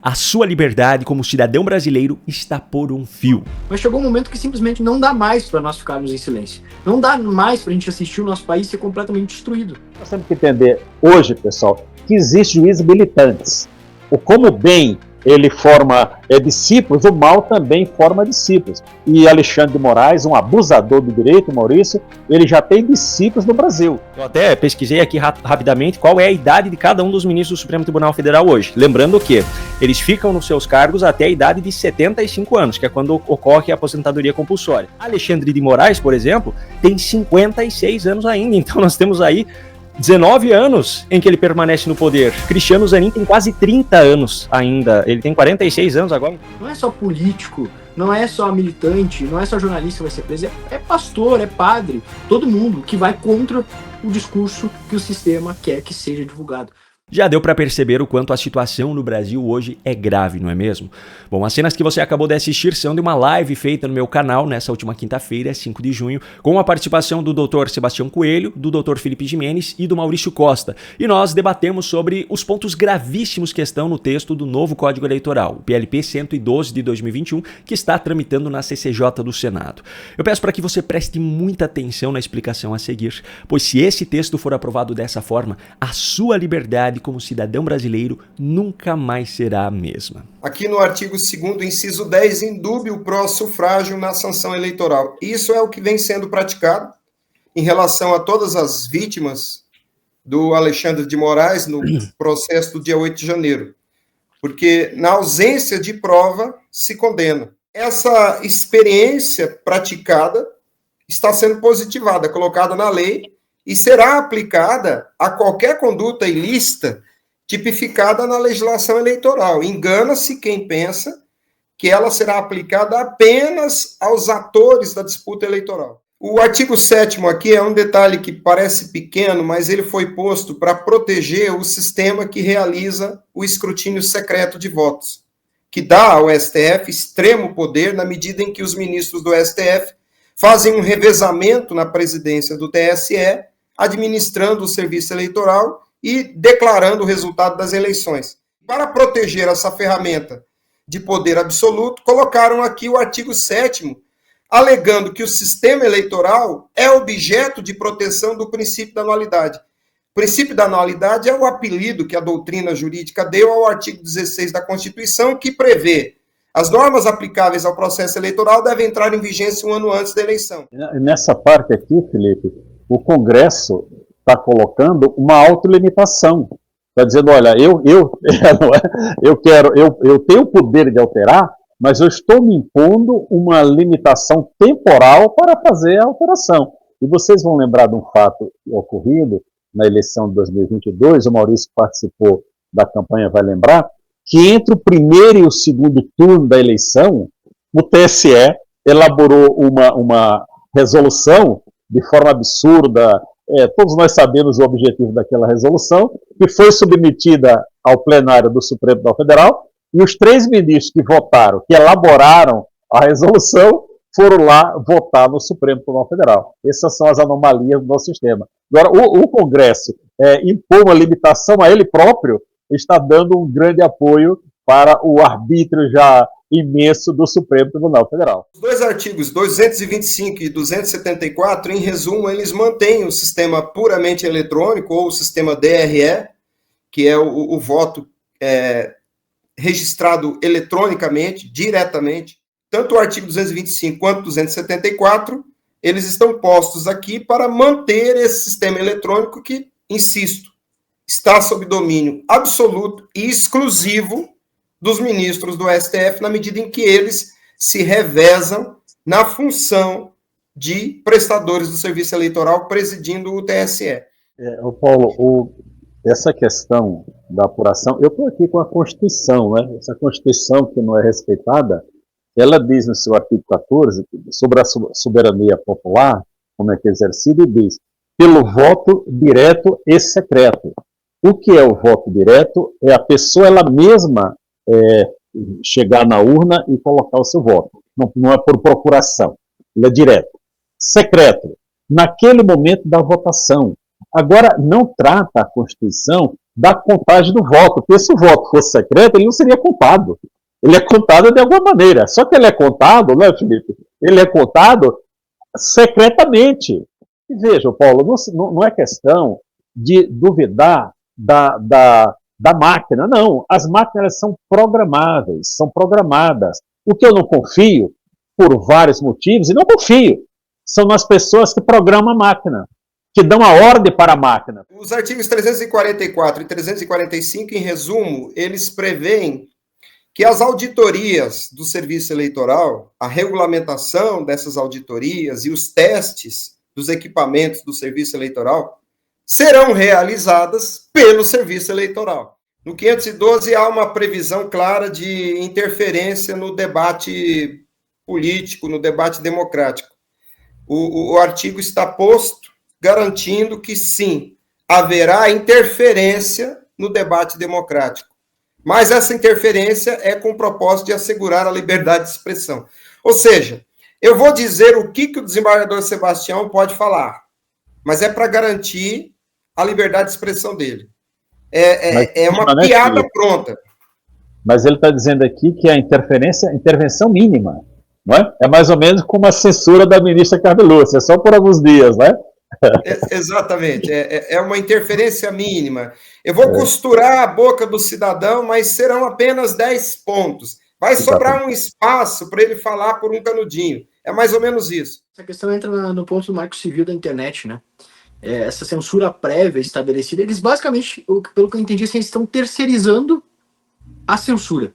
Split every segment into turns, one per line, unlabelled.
A sua liberdade como cidadão brasileiro está por um fio.
Mas chegou um momento que simplesmente não dá mais para nós ficarmos em silêncio. Não dá mais para a gente assistir o nosso país ser completamente destruído.
Nós temos que entender hoje, pessoal, que existem juízes militantes. Como o bem ele forma discípulos, o mal também forma discípulos. E Alexandre de Moraes, um abusador do direito, Maurício, ele já tem discípulos no Brasil.
Eu até pesquisei aqui rapidamente qual é a idade de cada um dos ministros do Supremo Tribunal Federal hoje. Lembrando que eles ficam nos seus cargos até a idade de 75 anos, que é quando ocorre a aposentadoria compulsória. Alexandre de Moraes, por exemplo, tem 56 anos ainda, então nós temos aí 19 anos em que ele permanece no poder. Cristiano Zanin tem quase 30 anos ainda. Ele tem 46 anos agora.
Não é só político, não é só militante, não é só jornalista que vai ser preso. É pastor, é padre, todo mundo que vai contra o discurso que o sistema quer que seja divulgado.
Já deu para perceber o quanto a situação no Brasil hoje é grave, não é mesmo? Bom, as cenas que você acabou de assistir são de uma live feita no meu canal nessa última quinta-feira, 5 de junho, com a participação do Dr. Sebastião Coelho, do Dr. Felipe Jimenez e do Maurício Costa. E nós debatemos sobre os pontos gravíssimos que estão no texto do novo Código Eleitoral, o PLP 112 de 2021, que está tramitando na CCJ do Senado. Eu peço para que você preste muita atenção na explicação a seguir, pois se esse texto for aprovado dessa forma, a sua liberdade como cidadão brasileiro nunca mais será a mesma.
Aqui no artigo 2º, inciso 10, indúbio o pró-sufrágio na sanção eleitoral. Isso é o que vem sendo praticado em relação a todas as vítimas do Alexandre de Moraes no processo do dia 8 de janeiro. Porque na ausência de prova, se condena. Essa experiência praticada está sendo positivada, colocada na lei, e será aplicada a qualquer conduta ilícita tipificada na legislação eleitoral. Engana-se quem pensa que ela será aplicada apenas aos atores da disputa eleitoral. O artigo 7º aqui é um detalhe que parece pequeno, mas ele foi posto para proteger o sistema que realiza o escrutínio secreto de votos, que dá ao STF extremo poder na medida em que os ministros do STF fazem um revezamento na presidência do TSE, administrando o serviço eleitoral e declarando o resultado das eleições. Para proteger essa ferramenta de poder absoluto, colocaram aqui o artigo 7º, alegando que o sistema eleitoral é objeto de proteção do princípio da anualidade. O princípio da anualidade é o apelido que a doutrina jurídica deu ao artigo 16 da Constituição, que prevê as normas aplicáveis ao processo eleitoral devem entrar em vigência um ano antes da eleição.
Nessa parte aqui, Felipe, o Congresso está colocando uma autolimitação. Está dizendo, olha, eu tenho o poder de alterar, mas eu estou me impondo uma limitação temporal para fazer a alteração. E vocês vão lembrar de um fato ocorrido na eleição de 2022, o Maurício que participou da campanha vai lembrar, que entre o primeiro e o segundo turno da eleição, o TSE elaborou uma resolução de forma absurda, todos nós sabemos o objetivo daquela resolução, que foi submetida ao plenário do Supremo Tribunal Federal, e os 3 ministros que votaram, que elaboraram a resolução, foram lá votar no Supremo Tribunal Federal. Essas são as anomalias do nosso sistema. Agora, o Congresso impor uma limitação a ele próprio, está dando um grande apoio para o arbítrio já imenso do Supremo Tribunal Federal.
Os 2 artigos 225 e 274, em resumo, eles mantêm o sistema puramente eletrônico, ou o sistema DRE, que é o voto registrado eletronicamente, diretamente. Tanto o artigo 225 quanto o 274, eles estão postos aqui para manter esse sistema eletrônico que, insisto, está sob domínio absoluto e exclusivo dos ministros do STF, na medida em que eles se revezam na função de prestadores do serviço eleitoral presidindo o TSE.
Paulo, essa questão da apuração, eu estou aqui com a Constituição, né? Essa Constituição que não é respeitada, ela diz no seu artigo 14, sobre a soberania popular, como é que é exercida, e diz, pelo voto direto e secreto. O que é o voto direto? É a pessoa ela mesma chegar na urna e colocar o seu voto. Não é por procuração, ele é direto. Secreto, naquele momento da votação. Agora, não trata a Constituição da contagem do voto, porque se o voto fosse secreto, ele não seria contado. Ele é contado de alguma maneira. Só que ele é contado, né, Felipe? Ele é contado secretamente. E veja, Paulo, não é questão de duvidar da máquina, não. As máquinas são programáveis, são programadas. O que eu não confio, por vários motivos, e não confio, são nas pessoas que programam a máquina, que dão a ordem para a máquina.
Os artigos 344 e 345, em resumo, eles preveem que as auditorias do Serviço Eleitoral, a regulamentação dessas auditorias e os testes dos equipamentos do Serviço Eleitoral serão realizadas pelo Serviço Eleitoral. No 512 há uma previsão clara de interferência no debate político, no debate democrático. O artigo está posto garantindo que sim, haverá interferência no debate democrático. Mas essa interferência é com o propósito de assegurar a liberdade de expressão. Ou seja, eu vou dizer o que o desembargador Sebastião pode falar, mas é para garantir a liberdade de expressão dele. É uma piada pronta.
Mas ele está dizendo aqui que a intervenção mínima, não é? É mais ou menos como a censura da ministra Carmen Lúcia, é só por alguns dias, né?
Exatamente, é uma interferência mínima. Eu vou costurar a boca do cidadão, mas serão apenas 10 pontos. Vai sobrar um espaço para ele falar por um canudinho. É mais ou menos isso.
Essa questão entra no ponto do Marco Civil da internet, né? Essa censura prévia estabelecida, eles basicamente, pelo que eu entendi, eles estão terceirizando a censura.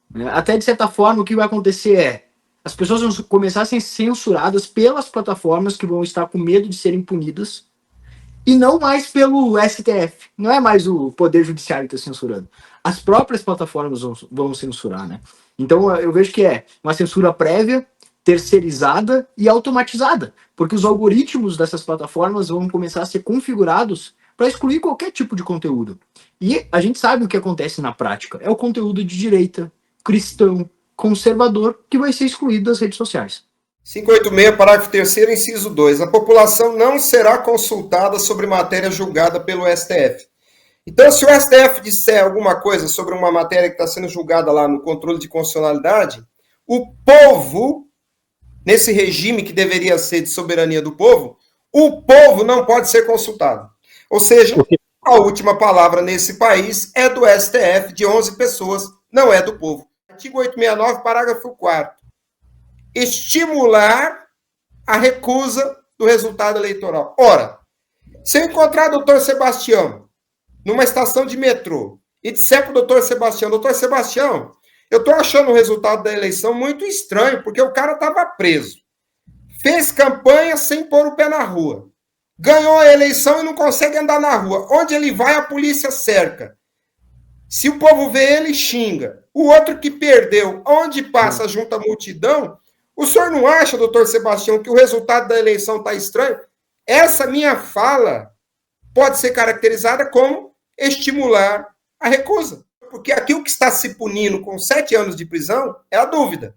Né? Até de certa forma, o que vai acontecer é as pessoas vão começar a ser censuradas pelas plataformas que vão estar com medo de serem punidas e não mais pelo STF. Não é mais o Poder Judiciário que está censurando. As próprias plataformas vão censurar, né? Então, eu vejo que é uma censura prévia, terceirizada e automatizada, porque os algoritmos dessas plataformas vão começar a ser configurados para excluir qualquer tipo de conteúdo. E a gente sabe o que acontece na prática. É o conteúdo de direita, cristão, conservador, que vai ser excluído das redes sociais.
586, parágrafo 3º, inciso 2. A população não será consultada sobre matéria julgada pelo STF. Então, se o STF disser alguma coisa sobre uma matéria que está sendo julgada lá no controle de constitucionalidade, o povo, nesse regime que deveria ser de soberania do povo, o povo não pode ser consultado. Ou seja, a última palavra nesse país é do STF, de 11 pessoas, não é do povo. Artigo 869, parágrafo 4º. Estimular a recusa do resultado eleitoral. Ora, se eu encontrar o doutor Sebastião numa estação de metrô e disser para o doutor Sebastião, eu estou achando o resultado da eleição muito estranho, porque o cara estava preso. Fez campanha sem pôr o pé na rua. Ganhou a eleição e não consegue andar na rua. Onde ele vai, a polícia cerca. Se o povo vê ele, xinga. O outro que perdeu, onde passa junto à multidão, o senhor não acha, doutor Sebastião, que o resultado da eleição está estranho? Essa minha fala pode ser caracterizada como estimular a recusa. Porque aqui o que está se punindo com 7 anos de prisão é a dúvida.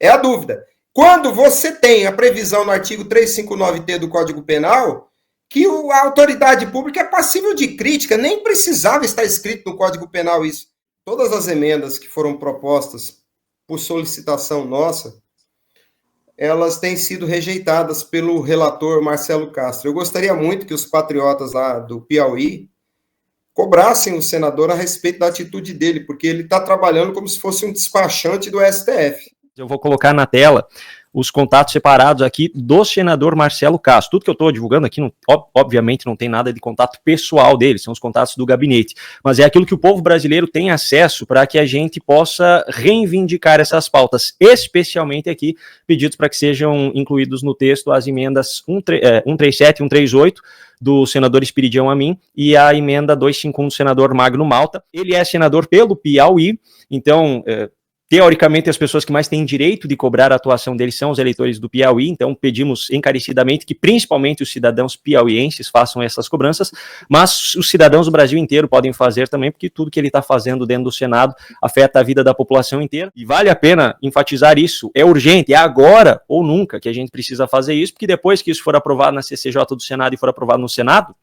É a dúvida. Quando você tem a previsão no artigo 359-T do Código Penal, que a autoridade pública é passível de crítica, nem precisava estar escrito no Código Penal isso. Todas as emendas que foram propostas por solicitação nossa, elas têm sido rejeitadas pelo relator Marcelo Castro. Eu gostaria muito que os patriotas lá do Piauí cobrassem o senador a respeito da atitude dele, porque ele está trabalhando como se fosse um despachante do STF.
Eu vou colocar na tela os contatos separados aqui do senador Marcelo Castro. Tudo que eu estou divulgando aqui, obviamente, não tem nada de contato pessoal dele, são os contatos do gabinete. Mas é aquilo que o povo brasileiro tem acesso para que a gente possa reivindicar essas pautas, especialmente aqui, pedidos para que sejam incluídos no texto as emendas 137 e 138, do senador Espiridião Amin, e a emenda 251 do senador Magno Malta. Ele é senador pelo Piauí, então... teoricamente, as pessoas que mais têm direito de cobrar a atuação deles são os eleitores do Piauí, então pedimos encarecidamente que principalmente os cidadãos piauienses façam essas cobranças, mas os cidadãos do Brasil inteiro podem fazer também, porque tudo que ele está fazendo dentro do Senado afeta a vida da população inteira, e vale a pena enfatizar isso, é urgente, é agora ou nunca que a gente precisa fazer isso, porque depois que isso for aprovado na CCJ do Senado e for aprovado no Senado,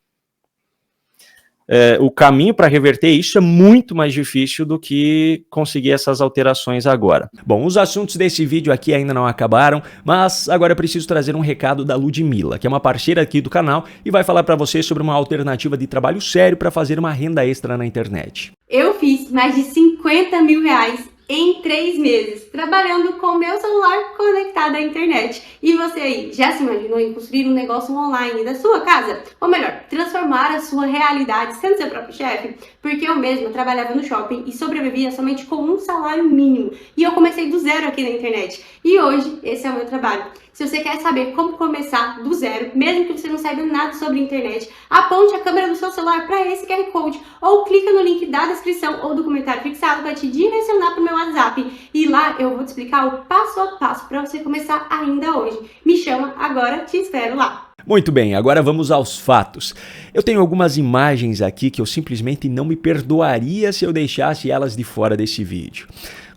o caminho para reverter isso é muito mais difícil do que conseguir essas alterações agora. Bom, os assuntos desse vídeo aqui ainda não acabaram, mas agora eu preciso trazer um recado da Ludmilla, que é uma parceira aqui do canal e vai falar para você sobre uma alternativa de trabalho sério para fazer uma renda extra na internet.
Eu fiz mais de 50 mil reais em 3 meses, trabalhando com meu celular conectado à internet. E você aí, já se imaginou em construir um negócio online da sua casa? Ou melhor, transformar a sua realidade sendo seu próprio chefe? Porque eu mesma trabalhava no shopping e sobrevivia somente com um salário mínimo. E eu comecei do zero aqui na internet. E hoje, esse é o meu trabalho. Se você quer saber como começar do zero, mesmo que você não saiba nada sobre internet, aponte a câmera do seu celular para esse QR Code ou clica no link da descrição ou do comentário fixado para te direcionar para o meu WhatsApp. E lá eu vou te explicar o passo a passo para você começar ainda hoje. Me chama agora, te espero lá.
Muito bem, agora vamos aos fatos. Eu tenho algumas imagens aqui que eu simplesmente não me perdoaria se eu deixasse elas de fora desse vídeo.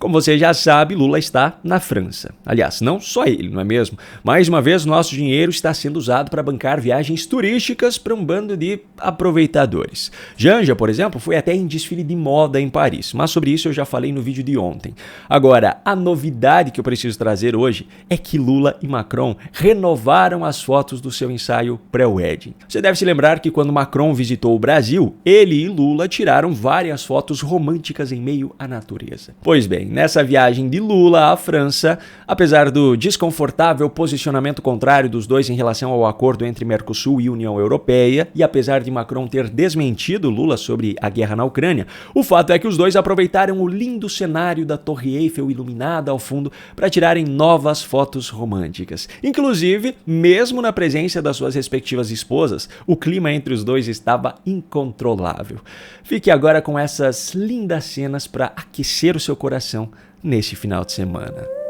Como você já sabe, Lula está na França. Aliás, não só ele, não é mesmo? Mais uma vez, nosso dinheiro está sendo usado para bancar viagens turísticas para um bando de aproveitadores. Janja, por exemplo, foi até em desfile de moda em Paris, mas sobre isso eu já falei no vídeo de ontem. Agora, a novidade que eu preciso trazer hoje é que Lula e Macron renovaram as fotos do seu ensaio pré-wedding. Você deve se lembrar que quando Macron visitou o Brasil, ele e Lula tiraram várias fotos românticas em meio à natureza. Pois bem, nessa viagem de Lula à França, apesar do desconfortável posicionamento contrário dos dois em relação ao acordo entre Mercosul e União Europeia, e apesar de Macron ter desmentido Lula sobre a guerra na Ucrânia, o fato é que os dois aproveitaram o lindo cenário da Torre Eiffel iluminada ao fundo para tirarem novas fotos românticas. Inclusive, mesmo na presença das suas respectivas esposas, o clima entre os dois estava incontrolável. Fique agora com essas lindas cenas para aquecer o seu coração neste final de semana.